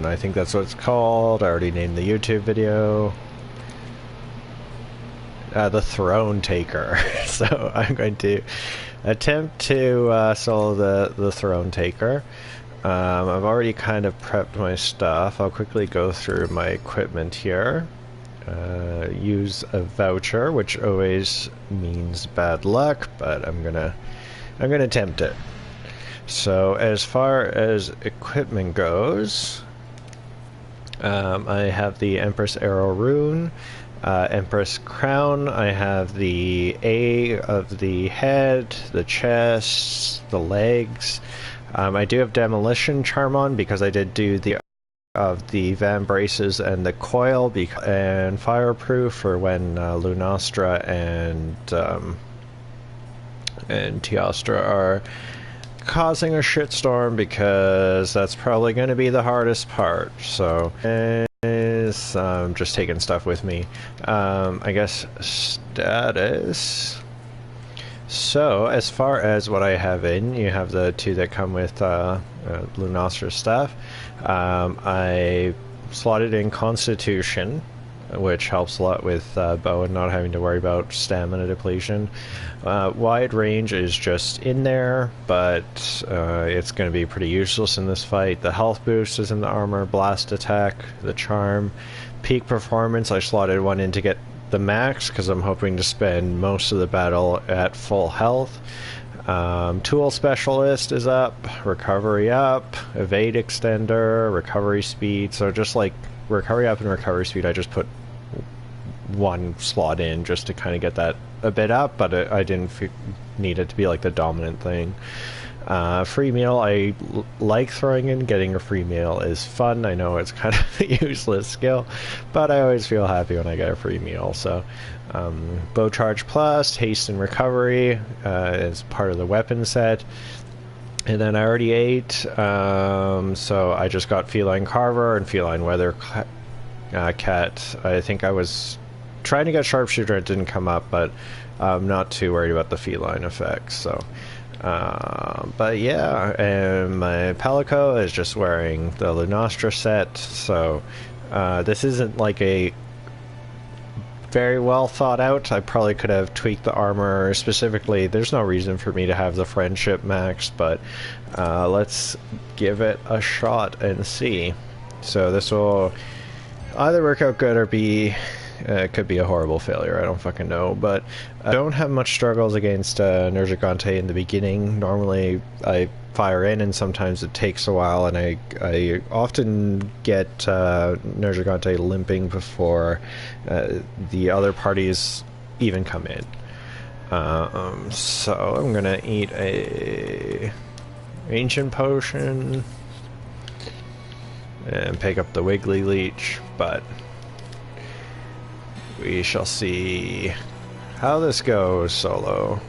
Throne. I think that's what it's called. I already named the YouTube video. The Throne Taker. So I'm going to attempt to solo the Throne Taker. I've already kind of prepped my stuff. I'll quickly go through my equipment here. Use a voucher, which always means bad luck, but I'm gonna attempt it. So as far as equipment goes, I have the Empress Arrow Rune, Empress Crown. I have the A of the head, the chest, the legs. I do have Demolition Charm on because I did do the Van Braces and the coil, and Fireproof for when Lunastra and Teostra are causing a shitstorm, because that's probably going to be the hardest part. So, I'm just taking stuff with me. I guess status. So, as far as what I have in, you have the two that come with Lunastra stuff. I slotted in Constitution, which helps a lot with bow and not having to worry about stamina depletion. Wide range is just in there, but it's going to be pretty useless in this fight. The health boost is in the armor, blast attack, the charm. Peak performance, I slotted one in to get the max, because I'm hoping to spend most of the battle at full health. Tool Specialist is up, Recovery up, Evade Extender, Recovery Speed. So just like Recovery up and Recovery Speed, I just put one slot in just to kind of get that a bit up, but I didn't need it to be like the dominant thing. Free meal, I like throwing in. Getting a free meal is fun. I know it's kind of a useless skill, but I always feel happy when I get a free meal. So Bow Charge Plus, Haste and Recovery is part of the weapon set. And then I already ate, so I just got Feline Carver and Feline Weather Cat. I think I was trying to get Sharpshooter, it didn't come up, but I'm not too worried about the feline effects. So but yeah, and my Palico is just wearing the Lunastra set, so this isn't like a very well thought out. I probably could have tweaked the armor specifically. There's no reason for me to have the friendship max, but let's give it a shot and see. So this will either work out good or be it could be a horrible failure. I don't fucking know, but I don't have much struggles against Nergigante in the beginning. Normally I fire in and sometimes it takes a while, and I often get Nergigante limping before the other parties even come in. So I'm gonna eat a Ancient Potion and pick up the Wiggly Leech, but we shall see how this goes solo.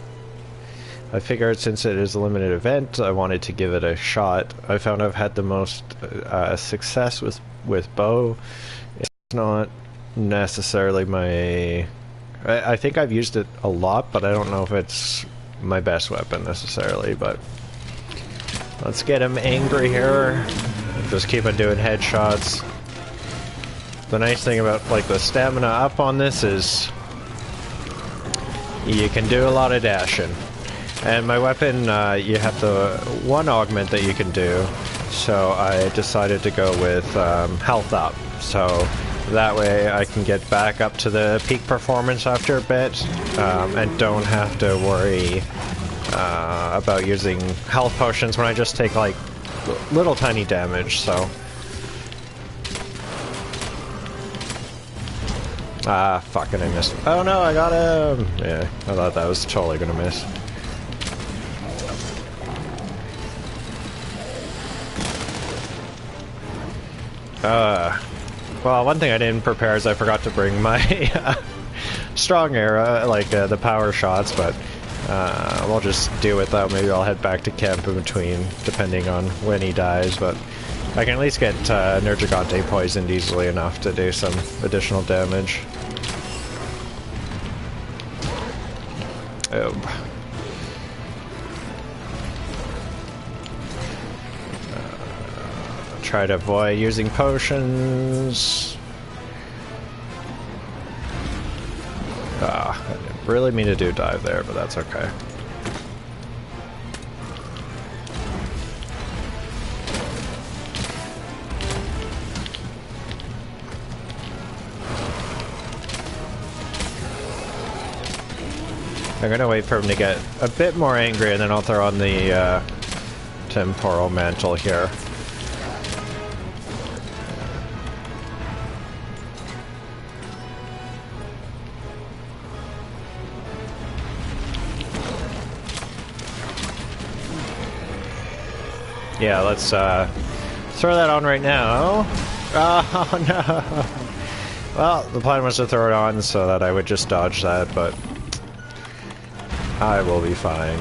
I figured since it is a limited event, I wanted to give it a shot. I found I've had the most success with bow. It's not necessarily my... I think I've used it a lot, but I don't know if it's my best weapon necessarily, but... Let's get him angry here. Just keep on doing headshots. The nice thing about like the stamina up on this is you can do a lot of dashing. And my weapon, you have the one augment that you can do, so I decided to go with health up. So that way I can get back up to the peak performance after a bit, and don't have to worry about using health potions when I just take like little tiny damage, so... Ah, fuck it, I missed. Oh no, I got him! Yeah, I thought that was totally gonna miss. Well, one thing I didn't prepare is I forgot to bring my strong arrow, like the power shots, but we'll just deal with that. Maybe I'll head back to camp in between, depending on when he dies, but I can at least get Nergigante poisoned easily enough to do some additional damage. Oh. try to avoid using potions. I didn't really mean to do dive there, but that's okay. I'm gonna wait for him to get a bit more angry, and then I'll throw on the temporal mantle here. Yeah, let's throw that on right now. Oh no! Well, the plan was to throw it on so that I would just dodge that, but I will be fine.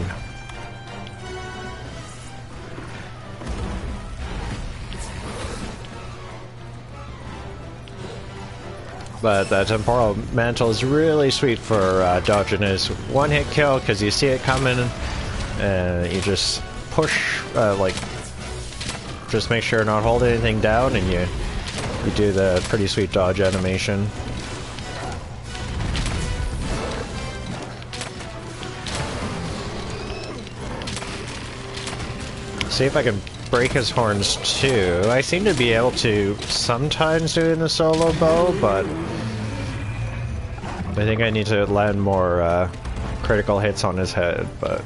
But that temporal mantle is really sweet for dodging his one-hit kill, because you see it coming, and you just push, like, just make sure not hold anything down, and you do the pretty sweet dodge animation. See if I can break his horns too. I seem to be able to sometimes do it in a solo bow, but I think I need to land more critical hits on his head, but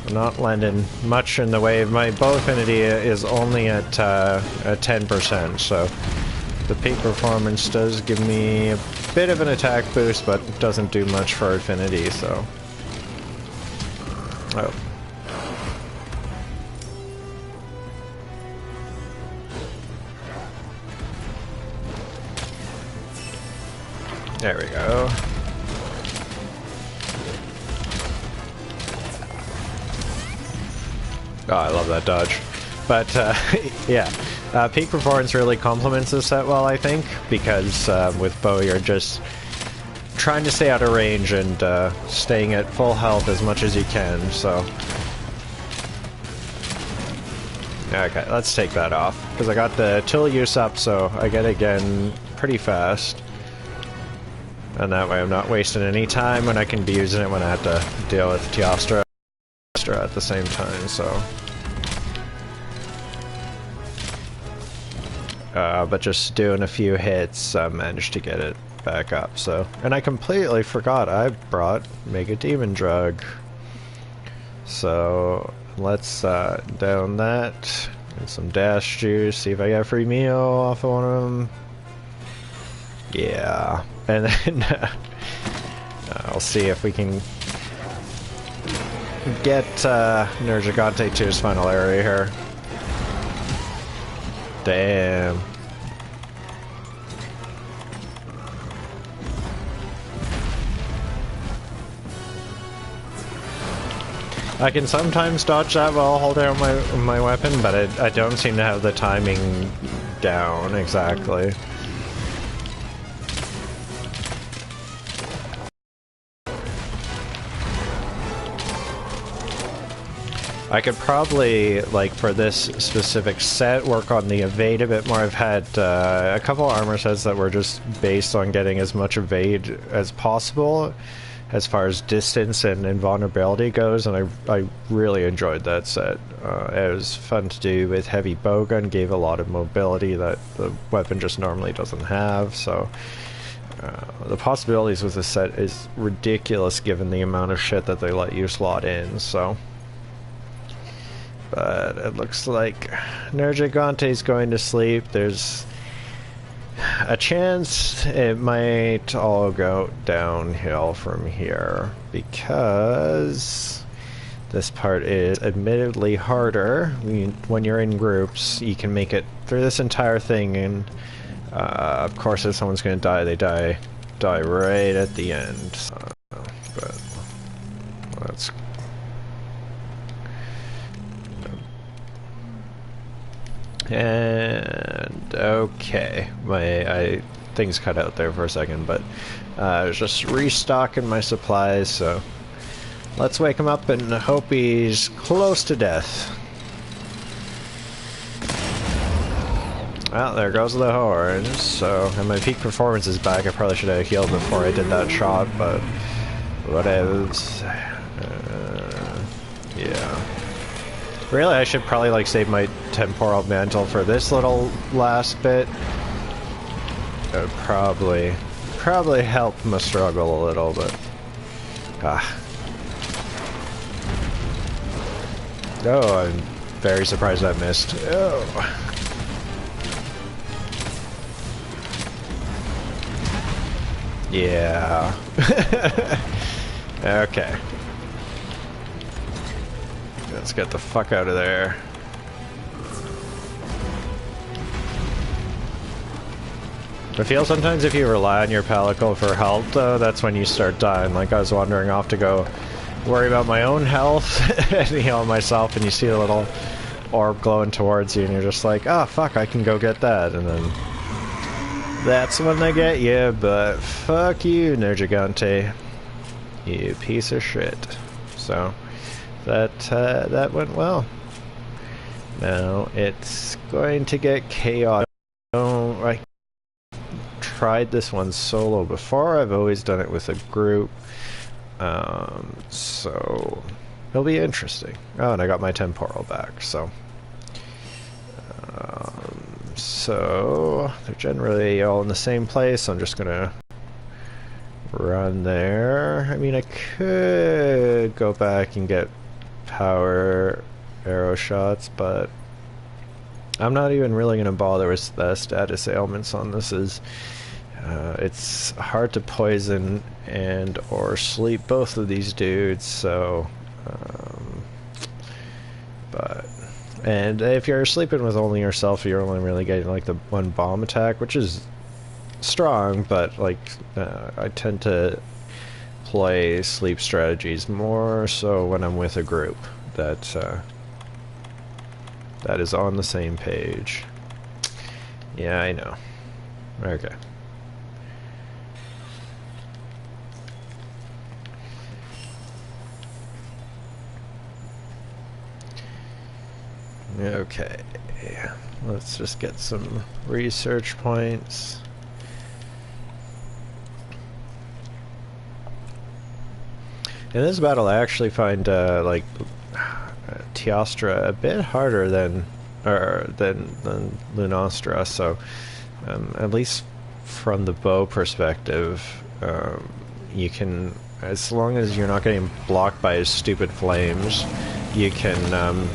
I'm not landing much in the way of my bow affinity is only at 10%, so the peak performance does give me a bit of an attack boost, but doesn't do much for affinity, so... Oh. There we go. Oh, I love that dodge. But, yeah, peak performance really complements this set well, I think, because with bow you're just trying to stay out of range and staying at full health as much as you can, so... Okay, let's take that off, because I got the tool use up, so I get it again pretty fast. And that way I'm not wasting any time when I can be using it when I have to deal with Teostra at the same time, so... but just doing a few hits, I managed to get it back up, so... And I completely forgot I brought Mega Demon Drug. So, let's down that, and some dash juice, see if I get a free meal off of one of them. Yeah, and then I'll see if we can get Nergigante to his final area here. Damn. I can sometimes dodge that while holding out my weapon, but I don't seem to have the timing down exactly. I could probably, like, for this specific set, work on the evade a bit more. I've had a couple armor sets that were just based on getting as much evade as possible as far as distance and invulnerability goes, and I really enjoyed that set. It was fun to do with heavy bowgun, gave a lot of mobility that the weapon just normally doesn't have, so... the possibilities with this set is ridiculous given the amount of shit that they let you slot in, so... But it looks like Nergigante's going to sleep. There's a chance it might all go downhill from here, because this part is admittedly harder. When you're in groups, you can make it through this entire thing, and of course if someone's going to die, they die right at the end. But that's... And okay, things cut out there for a second, but I was just restocking my supplies, so let's wake him up and hope he's close to death. Well, there goes the horns. So, and my peak performance is back. I probably should have healed before I did that shot, but whatevs. Yeah. Really, I should probably like save my temporal mantle for this little last bit. That would probably help my struggle a little, but Oh, I'm very surprised I missed. Oh. Yeah. Okay. Let's get the fuck out of there. I feel sometimes if you rely on your pellicle for health, though, that's when you start dying. Like, I was wandering off to go worry about my own health and heal myself, and you see a little orb glowing towards you, and you're just like, oh, fuck, I can go get that. And then that's when they get you, but fuck you, Nergigante. You piece of shit. So, that went well. Now, it's going to get chaotic. I tried this one solo before. I've always done it with a group. So it'll be interesting. Oh, and I got my temporal back, so so they're generally all in the same place, so I'm just gonna run there. I mean, I could go back and get power arrow shots, but I'm not even really gonna bother with the status ailments on this. It's hard to poison and or sleep both of these dudes, so and if you're sleeping with only yourself, you're only really getting like the one bomb attack, which is strong, but like I tend to play sleep strategies more so when I'm with a group that is on the same page. Yeah, I know. Okay. Okay, let's just get some research points. In this battle, I actually find like Teostra a bit harder than Lunastra. So at least from the bow perspective, you can, as long as you're not getting blocked by his stupid flames, you can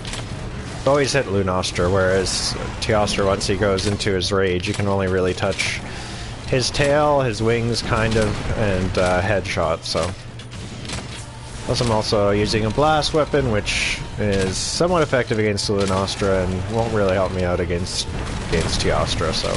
always hit Lunastra, whereas Teostra, once he goes into his rage, you can only really touch his tail, his wings, kind of, and headshot, so. Plus I'm also using a blast weapon, which is somewhat effective against Lunastra and won't really help me out against Teostra, so.